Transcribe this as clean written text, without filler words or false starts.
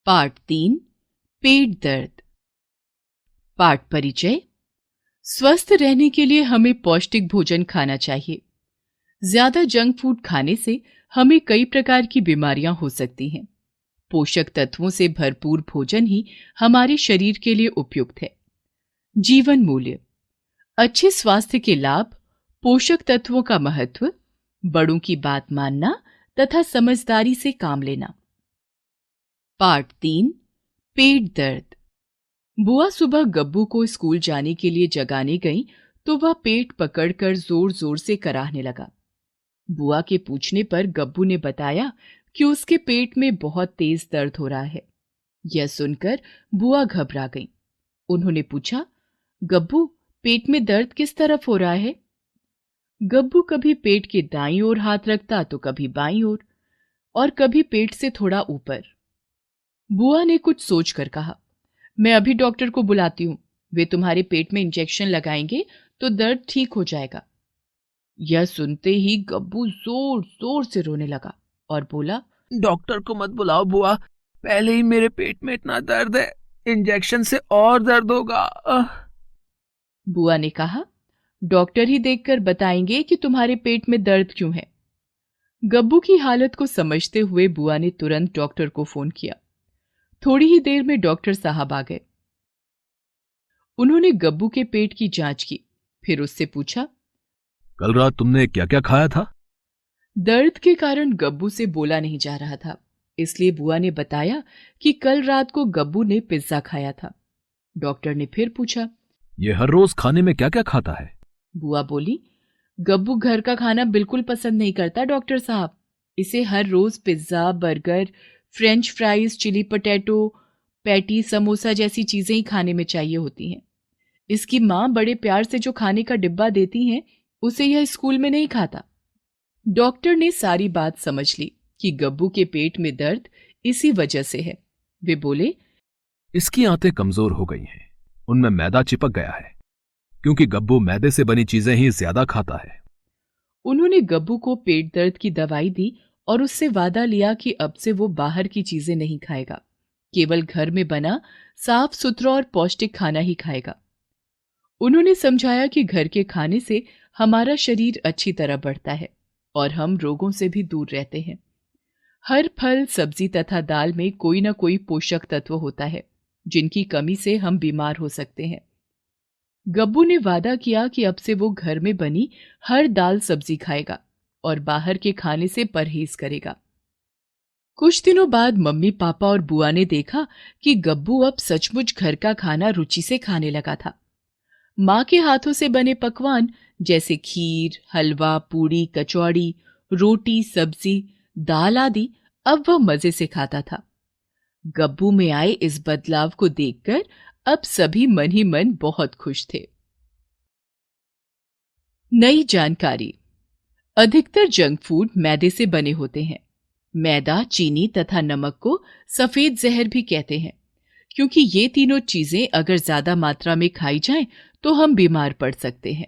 पाठ 3 पेट दर्द। पाठ परिचय। स्वस्थ रहने के लिए हमें पौष्टिक भोजन खाना चाहिए। ज्यादा जंक फूड खाने से हमें कई प्रकार की बीमारियां हो सकती हैं। पोषक तत्वों से भरपूर भोजन ही हमारे शरीर के लिए उपयुक्त है। जीवन मूल्य। अच्छे स्वास्थ्य के लाभ, पोषक तत्वों का महत्व, बड़ों की बात मानना तथा समझदारी से काम लेना। पाठ 3 पेट दर्द। बुआ सुबह गब्बू को स्कूल जाने के लिए जगाने गई तो वह पेट पकड़कर जोर जोर से कराहने लगा। बुआ के पूछने पर गब्बू ने बताया कि उसके पेट में बहुत तेज दर्द हो रहा है। यह सुनकर बुआ घबरा गई। उन्होंने पूछा, गब्बू, पेट में दर्द किस तरफ हो रहा है? गब्बू कभी पेट के दाईं ओर हाथ रखता तो कभी बाईं ओर और कभी पेट से थोड़ा ऊपर। बुआ ने कुछ सोचकर कहा, मैं अभी डॉक्टर को बुलाती हूँ। वे तुम्हारे पेट में इंजेक्शन लगाएंगे तो दर्द ठीक हो जाएगा। यह सुनते ही गब्बू जोर जोर से रोने लगा और बोला, डॉक्टर को मत बुलाओ बुआ, पहले ही मेरे पेट में इतना दर्द है, इंजेक्शन से और दर्द होगा। बुआ ने कहा, डॉक्टर ही देखकर बताएंगे कि तुम्हारे पेट में दर्द क्यों है। गब्बू की हालत को समझते हुए बुआ ने तुरंत डॉक्टर को फोन किया। थोड़ी ही देर में डॉक्टर साहब आ गए। उन्होंने गब्बू के पेट की जांच की, फिर उससे पूछा, कल रात तुमने क्या क्या खाया था? दर्द के कारण गब्बू से बोला नहीं जा रहा था, इसलिए बुआ ने बताया कि कल रात को गब्बू ने पिज्जा खाया था। डॉक्टर ने फिर पूछा, ये हर रोज खाने में क्या क्या खाता है? बुआ बोली, गब्बू घर का खाना बिल्कुल पसंद नहीं करता डॉक्टर साहब। इसे हर रोज pizza, burger, French fries, chilli potato, patty, samosa जैसी चीजें ही खाने में चाहिए होती हैं। इसकी माँ बड़े प्यार से जो खाने का डिब्बा देती हैं, उसे यह स्कूल में नहीं खाता। डॉक्टर ने सारी बात समझ ली कि गब्बू के पेट में दर्द इसी वजह से है। वे बोले, इसकी आंतें कमजोर हो गई हैं, उनमें मैदा चिपक गया है, क्योंकि गब्बू मैदे से बनी चीजें ही ज्यादा खाता है। उन्होंने गब्बू को पेट दर्द की दवाई दी और उससे वादा लिया कि अब से वो बाहर की चीजें नहीं खाएगा, केवल घर में बना साफ सुथरा और पौष्टिक खाना ही खाएगा। उन्होंने समझाया कि घर के खाने से हमारा शरीर अच्छी तरह बढ़ता है और हम रोगों से भी दूर रहते हैं। हर फल, सब्जी तथा दाल में कोई ना कोई पोषक तत्व होता है, जिनकी कमी से हम बीमार हो सकते हैं। गब्बू ने वादा किया कि अब से वो घर में बनी हर दाल सब्जी खाएगा और बाहर के खाने से परहेज करेगा। कुछ दिनों बाद मम्मी, पापा और बुआ ने देखा कि गब्बू अब सचमुच घर का खाना रुचि से खाने लगा था। माँ के हाथों से बने पकवान जैसे खीर, हलवा, पूड़ी, कचौड़ी, रोटी, सब्जी, दाल आदि अब वह मजे से खाता था। गब्बू में आए इस बदलाव को देखकर अब सभी मन ही मन बहुत खुश थे। नई जानकारी। अधिकतर जंक फूड मैदे से बने होते हैं। मैदा, चीनी तथा नमक को सफेद जहर भी कहते हैं, क्योंकि ये तीनों चीजें अगर ज्यादा मात्रा में खाई जाएं तो हम बीमार पड़ सकते हैं।